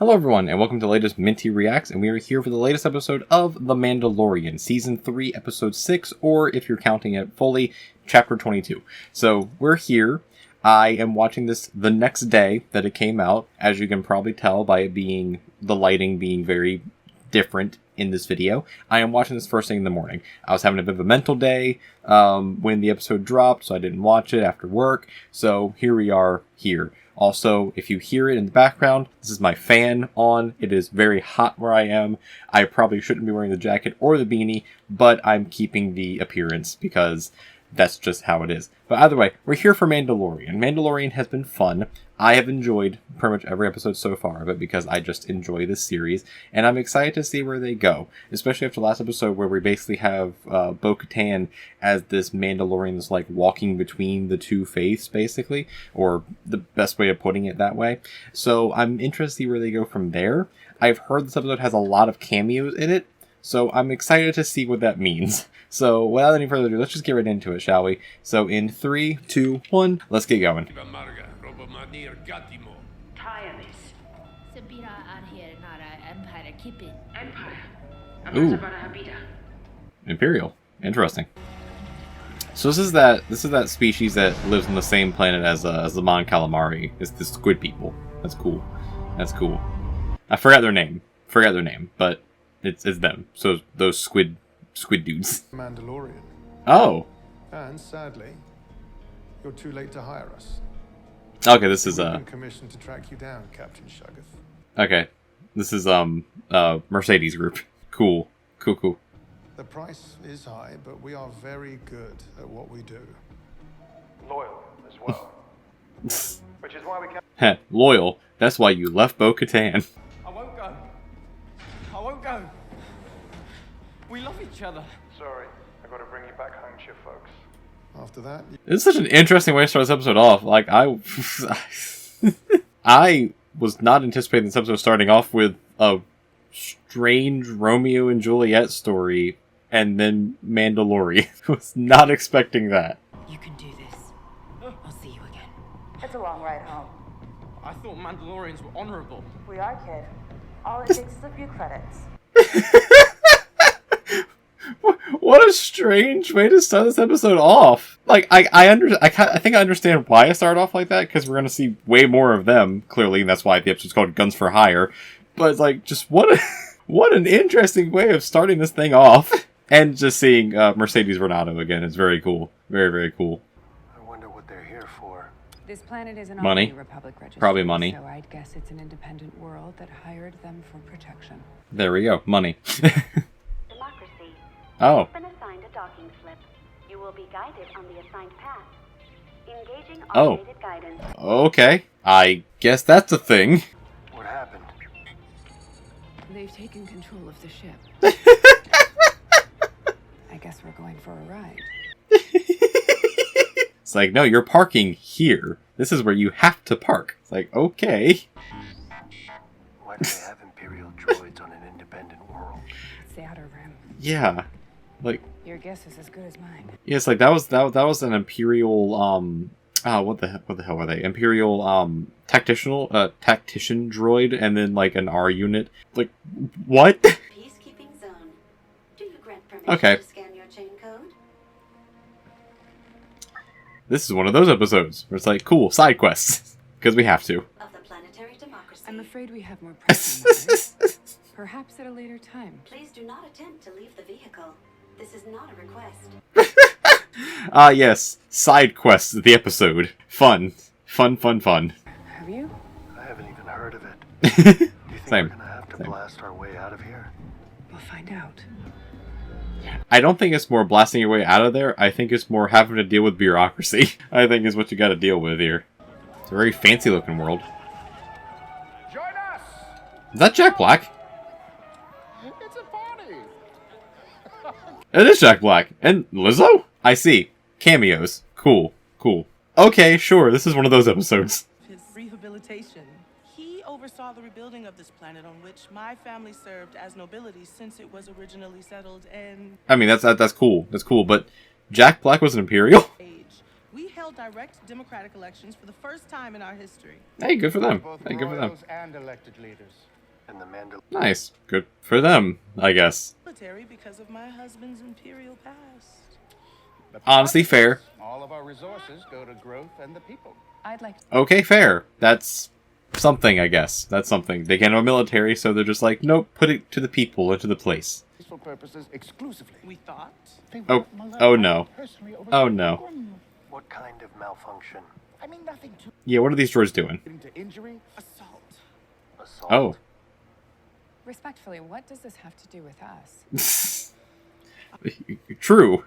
Hello everyone, and welcome to the latest Minty Reacts, and we are here for the latest episode of The Mandalorian, Season 3, Episode 6, or if you're counting it fully, Chapter 22. So, we're here. I am watching this the next day that it came out, as you can probably tell by it being, the lighting being very different in this video. I am watching this first thing in the morning. I was having a bit of a mental day when the episode dropped, so I didn't watch it after work, so here we are here. Also, if you hear it in the background, this is my fan on. It is very hot where I am. I probably shouldn't be wearing the jacket or the beanie, but I'm keeping the appearance because that's just how it is. But either way, we're here for Mandalorian. Mandalorian has been fun. I have enjoyed pretty much every episode so far of it because I just enjoy this series, and I'm excited to see where they go, especially after the last episode where we basically have Bo-Katan as this Mandalorian that's like walking between the two faiths, basically, or the best way of putting it that way. So I'm interested to see where they go from there. I've heard this episode has a lot of cameos in it, so I'm excited to see what that means. So without any further ado, let's just get right into it, shall we? So in 3, 2, 1, let's get going. Ooh. Imperial. Interesting. So this is that species that lives on the same planet as the Mon Calamari. It's the squid people. That's cool. That's cool. I forgot their name. But it's them. So those squid dudes. Mandalorian. Oh. And sadly, you're too late to hire us. Okay, this is We've been commissioned to track you down, Captain Shuggoth. Okay. This is Mercedes Group. Cool. The price is high, but we are very good at what we do. Loyal as well. Which is why we can't. Heh, loyal. That's why you left Bo-Katan. I won't go. We love each other. Sorry, I gotta bring you back home to your folks. After that, This is such an interesting way to start this episode off. Like, I was not anticipating this episode starting off with a strange Romeo and Juliet story and then Mandalorian. I was not expecting that. You can do this. I'll see you again. It's a long ride home. I thought Mandalorians were honorable. We are, kid. All it takes is a few credits. What a strange way to start this episode off. Like, I think I understand why I started off like that, because we're going to see way more of them, clearly, and that's why the episode's called Guns for Hire. But it's like, just what an interesting way of starting this thing off. And just seeing Mercedes Renato again is very cool. Very, very cool. I wonder what they're here for. This planet is an Money. Republic registry, Probably money. So I'd guess it's an independent world that hired them for protection. There we go. Money. Democracy. Oh. You've been assigned a docking slip. You will be guided on the assigned path. Engaging Oh. automated guidance. Okay. I guess that's a thing. What happened? They've taken control of the ship. I guess we're going for a ride. It's like, no, you're parking here. This is where you have to park. It's like, okay. Why do they have Imperial droids on an independent world? It's the outer rim. Yeah. Like, Your guess is as good as mine. yeah, it's like that was an Imperial what the hell are they? Imperial tactician droid, and then like an R unit. Like, what? Peacekeeping zone. Do you grant permission Okay. to scan your chain code? This is one of those episodes where it's like, cool, side quests. Because we have to. Of the planetary democracy. I'm afraid we have more pressing matters. Perhaps at a later time. Please do not attempt to leave the vehicle. This is not a request. Yes. Side quests, the episode. Fun. Fun. Have you? I haven't even heard of it. Do you think Same. we're gonna have to blast our way out of here? We'll find out. I don't think it's more blasting your way out of there. I think it's more having to deal with bureaucracy. I think is what you got to deal with here. It's a very fancy looking world. Join us! Is that Jack Black? It's a party! It is Jack Black. And Lizzo? I see. Cameos. Cool. Okay, sure. This is one of those episodes. His rehabilitation. He oversaw the rebuilding of this planet on which my family served as nobility since it was originally settled, and I mean, that's cool. That's cool, but Jack Black was an Imperial? age We held direct democratic elections for the first time in our history. Hey, good for them. Both Hey, good for them. royals and elected leaders. And the Nice. Good for them, I guess. Military because of my husband's imperial past. The Honestly, fair. All of our resources go to growth and the people. I'd like to. Okay, fair. That's something, I guess. That's something. They can't have a military, so they're just like, nope, put it to the people or to the place. Peaceful purposes exclusively. We thought. Oh no. Oh no. What kind of malfunction? I mean, nothing too Yeah, what are these droids doing? to injury. Assault. Assault? Oh. Respectfully, what does this have to do with us? True.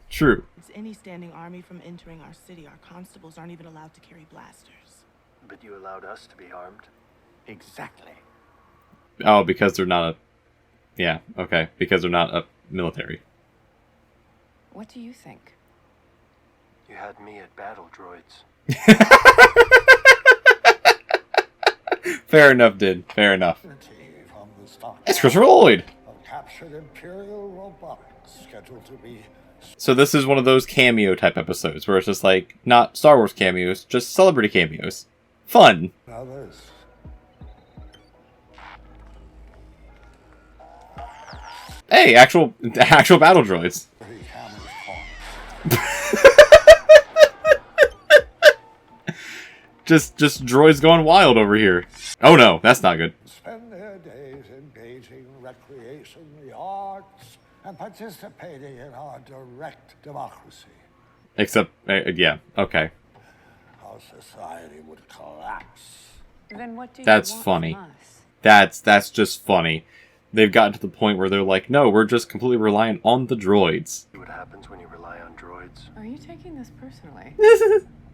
True. It's any standing army from entering our city. Our constables aren't even allowed to carry blasters. But you allowed us to be armed? Exactly. Oh, because they're not a... Yeah, okay. Because they're not a military. What do you think? You had me at battle droids. Fair enough, Did. Fair enough. From the stock It's Christopher Lloyd! of captured Imperial robotics scheduled to be So this is one of those cameo type episodes where it's just like, not Star Wars cameos, just celebrity cameos. Fun. others. Hey, actual battle droids. Pretty Cameos talk. Just droids going wild over here. Oh no, that's not good. Spend their days engaging in recreation, the arts, and participating in our direct democracy. Except, yeah, okay. Our society would collapse. Then what do you That's want funny. from us? That's just funny. They've gotten to the point where they're like, no, we're just completely reliant on the droids. See what happens when you rely on droids? Are you taking this personally?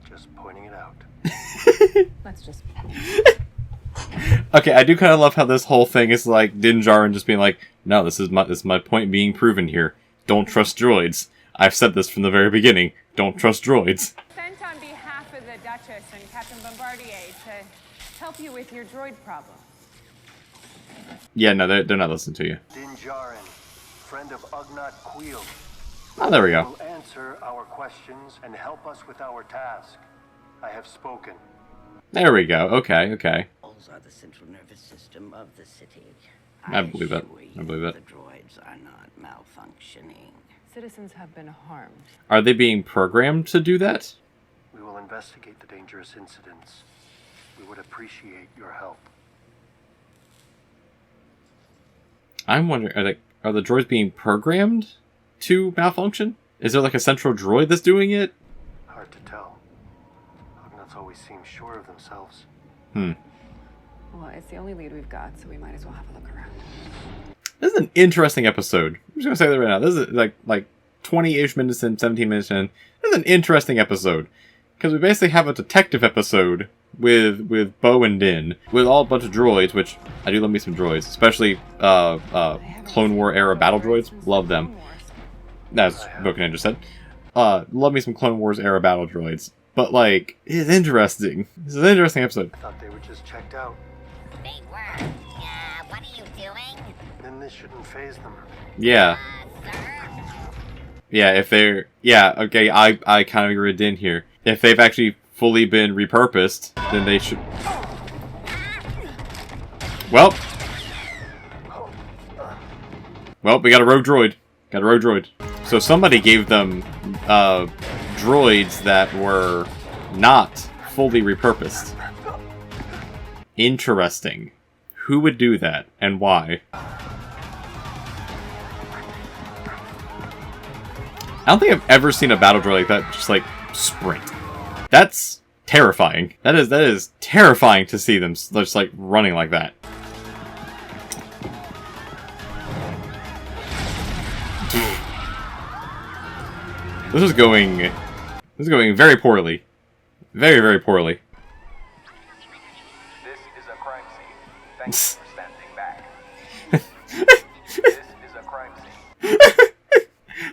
Just pointing it out. Let's just. Okay, I do kind of love how this whole thing is like Din Djarin just being like, no, this is my point being proven here. Don't trust droids. I've said this from the very beginning. Don't trust droids. Sent on behalf of the Duchess and Captain Bombardier to help you with your droid problem. Yeah, no, they're not listening to you. Din Djarin, friend of Ugnaught Queel. Oh, there we go. Will answer our questions and help us with our task. I have spoken. There we go. Okay, okay. Are the central nervous system of the city. I believe it. assure I believe it. The droids are not malfunctioning. Citizens have been harmed. Are they being programmed to do that? We will investigate the dangerous incidents. We would appreciate your help. I'm wondering, are the droids being programmed to malfunction? Is there like a central droid that's doing it? Hard to tell. Ugnaughts always seem sure of themselves. Well, it's the only lead we've got, so we might as well have a look around. This is an interesting episode. I'm just gonna say that right now. This is like 20-ish minutes in, 17 minutes in. This is an interesting episode. Because we basically have a detective episode with Bo and Din, with all a bunch of droids, which I do love me some droids, especially Clone War era battle droids. Love them. That's what Bo-Katan just said. Love me some Clone Wars era battle droids. But like, it's interesting. This is an interesting episode. I thought they were just checked out. They were. What are you doing? Then this shouldn't faze them. Yeah. Yeah, if they're... Yeah, okay, I kind of agree with Din here. If they've actually fully been repurposed, then they should... Well, we got a rogue droid. Got a rogue droid. So somebody gave them droids that were not fully repurposed. Interesting. Who would do that, and why? I don't think I've ever seen a battle droid like that just like sprint. That's terrifying. That is terrifying to see them just like running like that. This is going very poorly. Very, very poorly. This is a crime scene. Thank you for standing back. This is a crime scene.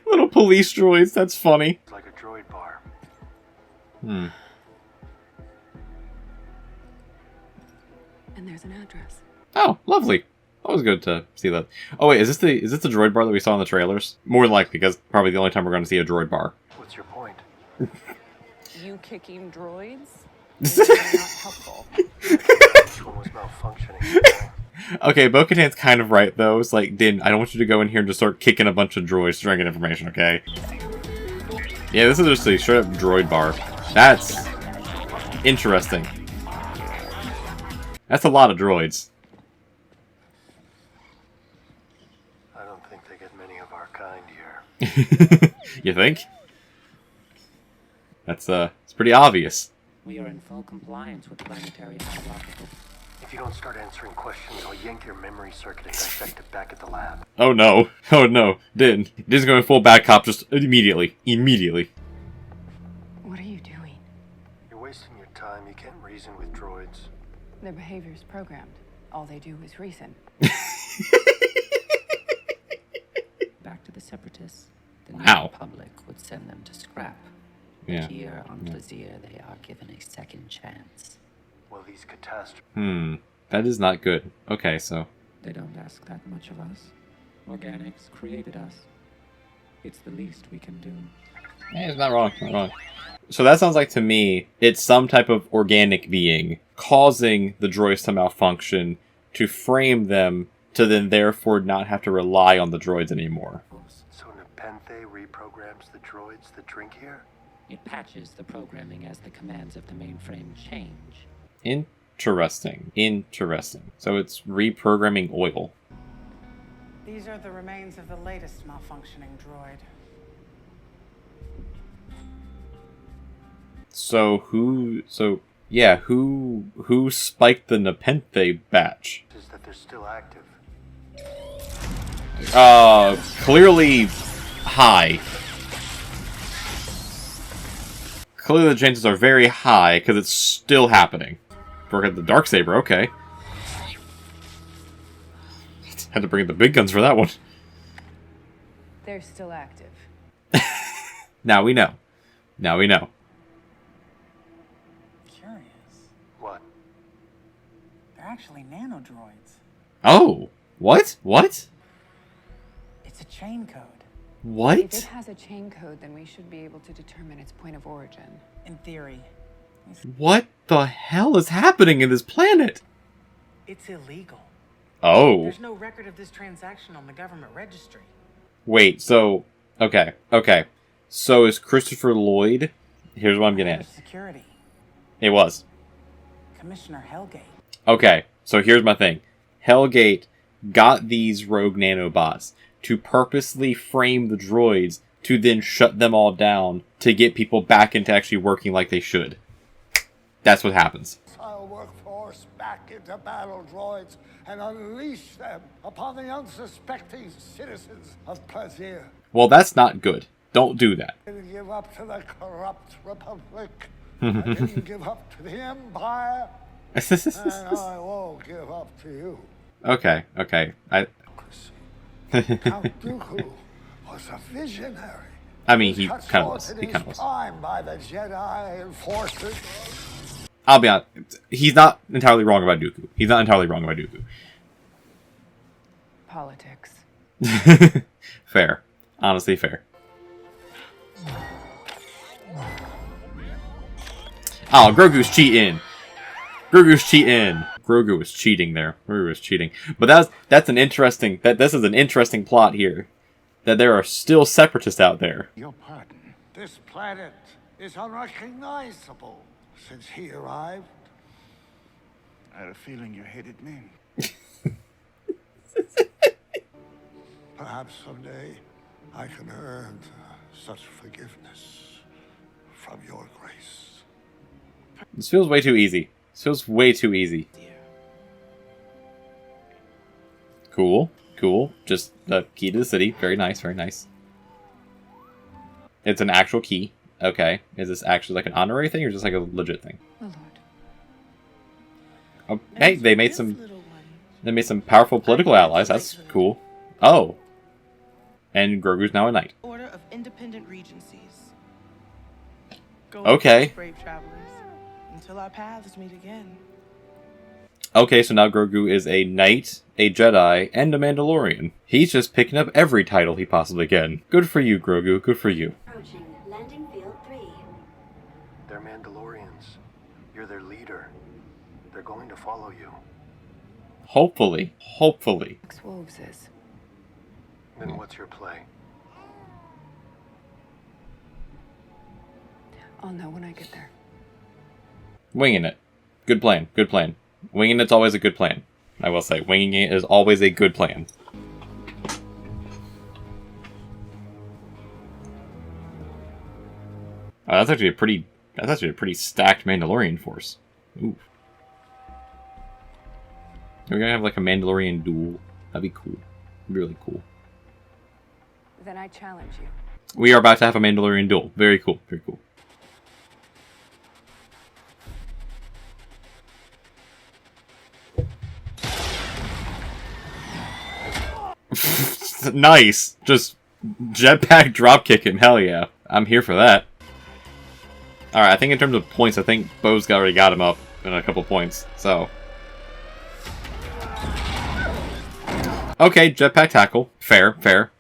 Little police droids, that's funny. It's like a droid bar. And there's an address. Oh, lovely. Always good to see that. Oh wait, is this the droid bar that we saw in the trailers? More than likely, because probably the only time we're going to see a droid bar. What's your point? You kicking droids? Is not helpful. This one was malfunctioning. Okay, Bo-Katan's kind of right, though. It's like, Din, I don't want you to go in here and just start kicking a bunch of droids to try and get information, okay? Yeah, this is just a straight-up droid bar. That's interesting. That's a lot of droids. I don't think they get many of our kind here. You think? That's, it's pretty obvious. We are in full compliance with planetary dialogue. If you don't start answering questions, I'll yank your memory circuit and dissect it back at the lab. Oh no. Oh no. Din's going full bad cop just immediately. Immediately. What are you doing? You're wasting your time. You can't reason with droids. Their behavior's programmed. All they do is reason. Back to the Separatists. The New Ow. Republic would send them to scrap. Yeah. But here on Plaisir, they are given a second chance. Well, these catastrophes. That is not good. Okay, so. They don't ask that much of us. Organics created us. It's the least we can do. It's not wrong. Not wrong. So that sounds like to me, it's some type of organic being causing the droids to malfunction to frame them to then therefore not have to rely on the droids anymore. So Nepenthe reprograms the droids that drink here? It patches the programming as the commands of the mainframe change. Interesting. Interesting. So it's reprogramming oil. These are the remains of the latest malfunctioning droid. So who spiked the Nepenthe batch? Is that they're still active. Clearly high. Clearly the chances are very high because it's still happening. Forget the Darksaber, okay. Had to bring the big guns for that one. They're still active. Now we know. Now we know. Curious. What? They're actually nanodroids. Oh! What? What? It's a chain code. What? If it has a chain code, then we should be able to determine its point of origin. In theory. What the hell is happening in this planet? It's illegal. Oh. There's no record of this transaction on the government registry. Wait, so... Okay. So is Christopher Lloyd... Here's what I'm getting at. Security. It was. Commissioner Hellgate. Okay, so here's my thing. Hellgate got these rogue nanobots to purposely frame the droids to then shut them all down to get people back into actually working like they should. That's what happens. Our workforce back into battle droids and unleash them upon the unsuspecting citizens of Plaisir. Well, that's not good. Don't do that. I didn't give up to the corrupt Republic. I didn't give up to the Empire. And I won't give up to you. Okay. Count Dooku was a visionary. I mean, he kind of was. He kind of was. Time by the Jedi and forces. I'll be honest. He's not entirely wrong about Dooku. Politics. Fair. Honestly, fair. Oh, Grogu's cheating. Grogu was cheating there. Grogu was cheating. But that's an interesting... This is an interesting plot here. That there are still separatists out there. Your pardon. This planet is unrecognizable since he arrived. I had a feeling you hated men. Perhaps someday I can earn such forgiveness from your grace. This feels way too easy. Cool. Just the key to the city. Very nice. It's an actual key. Okay. Is this actually like an honorary thing or just like a legit thing? Oh, Lord. Oh, hey, they made some powerful political allies. That's cool. Oh. And Grogu's now a knight. Order of Independent Regencies. Go Okay. brave travelers, until our paths meet again. Okay, so now Grogu is a knight, a Jedi, and a Mandalorian. He's just picking up every title he possibly can. Good for you, Grogu. Good for you. Approaching landing field 3. They're Hopefully. Hopefully. Wolves is. Then what's your play? I'll know when I get there. Winging it. Good plan. Good plan. Winging it's always a good plan. I will say, winging it is always a good plan. That's actually a pretty stacked Mandalorian force. Ooh. We're gonna have like a Mandalorian duel. That'd be cool. That'd be really cool. Then I challenge you. We are about to have a Mandalorian duel. Very cool. Very cool. Nice. Just jetpack dropkick him. Hell yeah. I'm here for that. Alright, I think in terms of points, I think Bo's already got him up in a couple points. So. Okay, jetpack tackle. Fair, fair.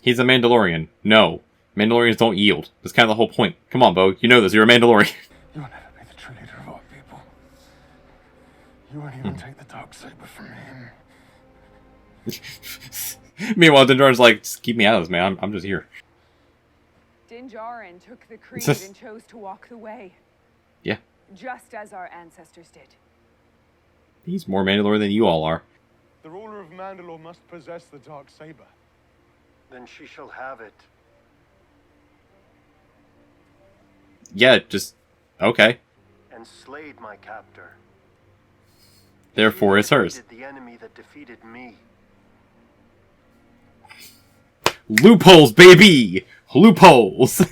He's a Mandalorian. No. Mandalorians don't yield. That's kind of the whole point. Come on, Bo. You know this. You're a Mandalorian. You'll never be the true leader of our people. You won't even take the dark saber from me. Meanwhile, Din Djarin's like, just keep me out of this, man. I'm just here. Din Djarin took the creed and chose to walk the way. Yeah. Just as our ancestors did. He's more Mandalorian than you all are. The ruler of Mandalore must possess the dark saber. Then she shall have it. Yeah, just... okay. And slayed my captor. Therefore, it's hers. The enemy that defeated me. Loopholes, baby! Loopholes!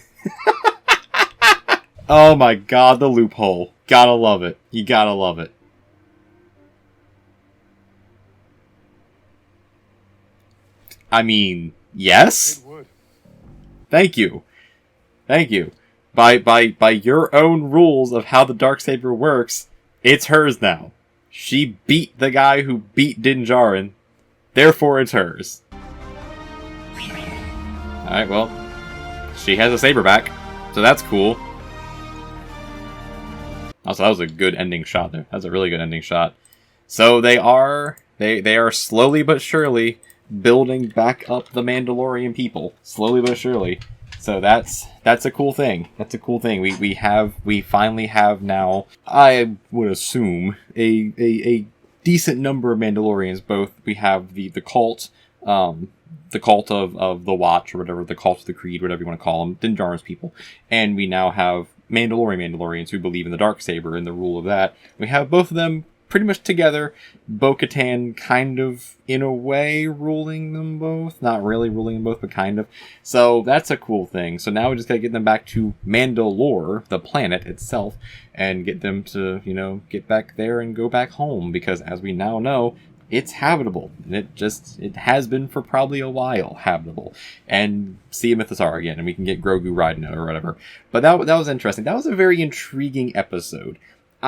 Oh my god, the loophole. Gotta love it. You gotta love it. I mean, yes? It would. Thank you. Thank you. By your own rules of how the Darksaber works, it's hers now. She beat the guy who beat Din Djarin. Therefore, it's hers. Alright, well. She has a saber back. So that's cool. Also, that was a good ending shot there. That's a really good ending shot. So they are slowly but surely building back up the Mandalorian people. Slowly but surely. So that's a cool thing. That's a cool thing. We finally have now, I would assume, a decent number of Mandalorians. Both we have the cult, the cult of the Watch or whatever, the cult of the Creed, whatever you want to call them, Din Djarin's people, and we now have Mandalorians who believe in the Darksaber and the rule of that. We have both of them pretty much together. Bo-Katan kind of, in a way, ruling them both. Not really ruling them both, but kind of. So that's a cool thing. So now we just gotta get them back to Mandalore, the planet itself, and get them to, you know, get back there and go back home. Because as we now know, it's habitable. And it has been for probably a while habitable. And see a Mythosaur again, and we can get Grogu riding it or whatever. But that was interesting. That was a very intriguing episode.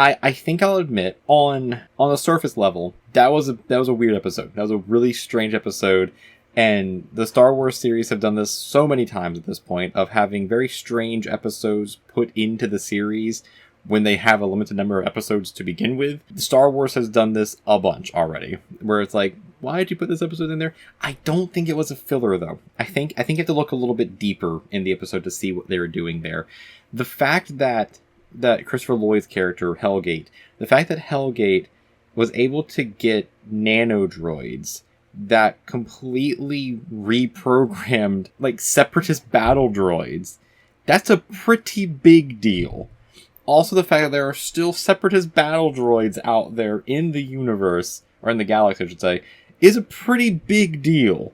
I think I'll admit, on the surface level, that was a weird episode. That was a really strange episode, and the Star Wars series have done this so many times at this point, of having very strange episodes put into the series when they have a limited number of episodes to begin with. Star Wars has done this a bunch already, where it's like, why did you put this episode in there? I don't think it was a filler, though. I think you have to look a little bit deeper in the episode to see what they were doing there. The fact that Christopher Lloyd's character, Hellgate, the fact that Hellgate was able to get nanodroids that completely reprogrammed, like, separatist battle droids, that's a pretty big deal. Also, the fact that there are still separatist battle droids out there in the universe, or in the galaxy, I should say, is a pretty big deal.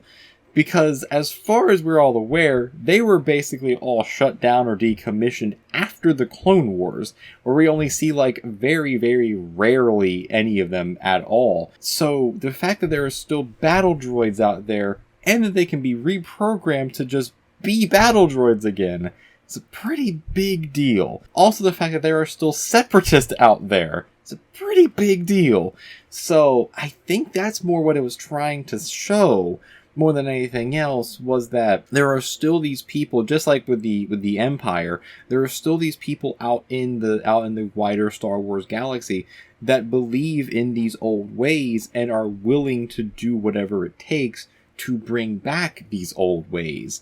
Because as far as we're all aware, they were basically all shut down or decommissioned after the Clone Wars, where we only see, like, very, very rarely any of them at all. So the fact that there are still battle droids out there, and that they can be reprogrammed to just be battle droids again, is a pretty big deal. Also, the fact that there are still separatists out there, it's a pretty big deal. So I think that's more what it was trying to show, more than anything else was that there are still these people, just like with the Empire, there are still these people out in the wider Star Wars galaxy that believe in these old ways and are willing to do whatever it takes to bring back these old ways,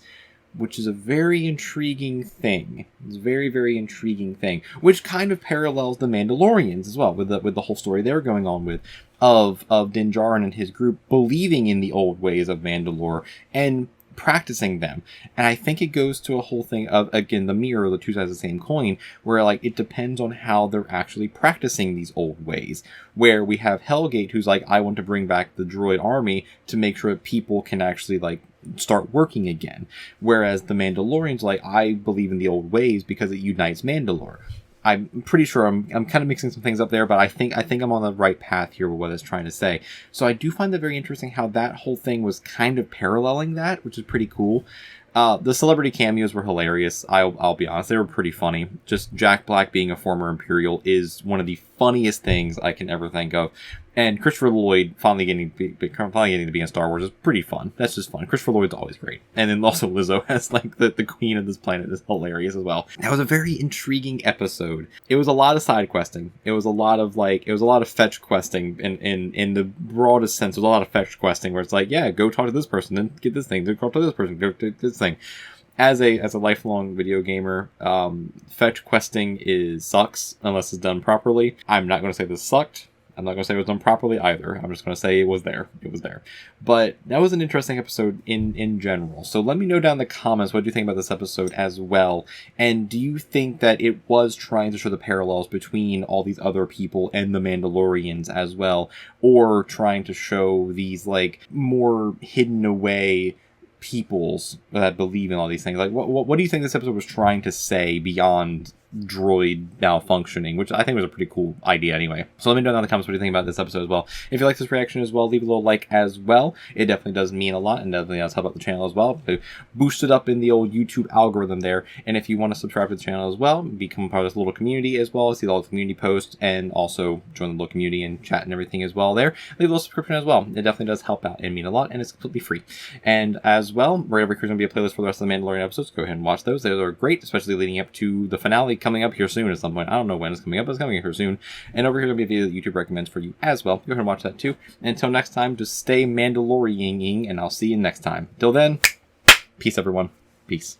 which is a very intriguing thing. It's a very, very intriguing thing, which kind of parallels the Mandalorians as well, with the whole story they're going on with, of Din Djarin and his group believing in the old ways of Mandalore and practicing them. And I think it goes to a whole thing of, again, the mirror, the two sides of the same coin, where like it depends on how they're actually practicing these old ways. Where we have Hellgate, who's like, I want to bring back the droid army to make sure that people can actually like start working again. Whereas the Mandalorian's like, I believe in the old ways because it unites Mandalore. I'm pretty sure I'm kind of mixing some things up there, but I think I'm on the right path here with what it's trying to say. So I do find that very interesting how that whole thing was kind of paralleling that, which is pretty cool. The celebrity cameos were hilarious. I'll be honest, they were pretty funny. Just Jack Black being a former Imperial is one of the funniest things I can ever think of. And Christopher Lloyd finally getting to be in Star Wars is pretty fun. That's just fun. Christopher Lloyd's always great. And then also Lizzo as like the queen of this planet is hilarious as well. That was a very intriguing episode. It was a lot of side questing. It was a lot of fetch questing in the broadest sense. It was a lot of fetch questing where it's like, yeah, go talk to this person, then get this thing, then talk to this person, go to this thing. As a lifelong video gamer, fetch questing sucks unless it's done properly. I'm not going to say this sucked. I'm not going to say it was done properly either. I'm just going to say it was there. It was there. But that was an interesting episode in general. So let me know down in the comments what you think about this episode as well. And do you think that it was trying to show the parallels between all these other people and the Mandalorians as well? Or trying to show these like more hidden away peoples that believe in all these things? Like what do you think this episode was trying to say beyond droid malfunctioning, which I think was a pretty cool idea anyway. So let me know down in the comments what you think about this episode as well. If you like this reaction as well, leave a little like as well. It definitely does mean a lot and definitely does help out the channel as well. So boost it up in the old YouTube algorithm there. And if you want to subscribe to the channel as well, become part of this little community as well, see all the community posts and also join the little community and chat and everything as well there. Leave a little subscription as well. It definitely does help out and mean a lot, and it's completely free. And as well, right over here is going to be a playlist for the rest of the Mandalorian episodes. Go ahead and watch those. Those are great, especially leading up to the finale coming up here soon at some point. I don't know when it's coming up, but it's coming up here soon. And over here will be a video that YouTube recommends for you as well. Go ahead and watch that too. And until next time, just stay Mandalorian-ing, and I'll see you next time. Till then, peace everyone. Peace.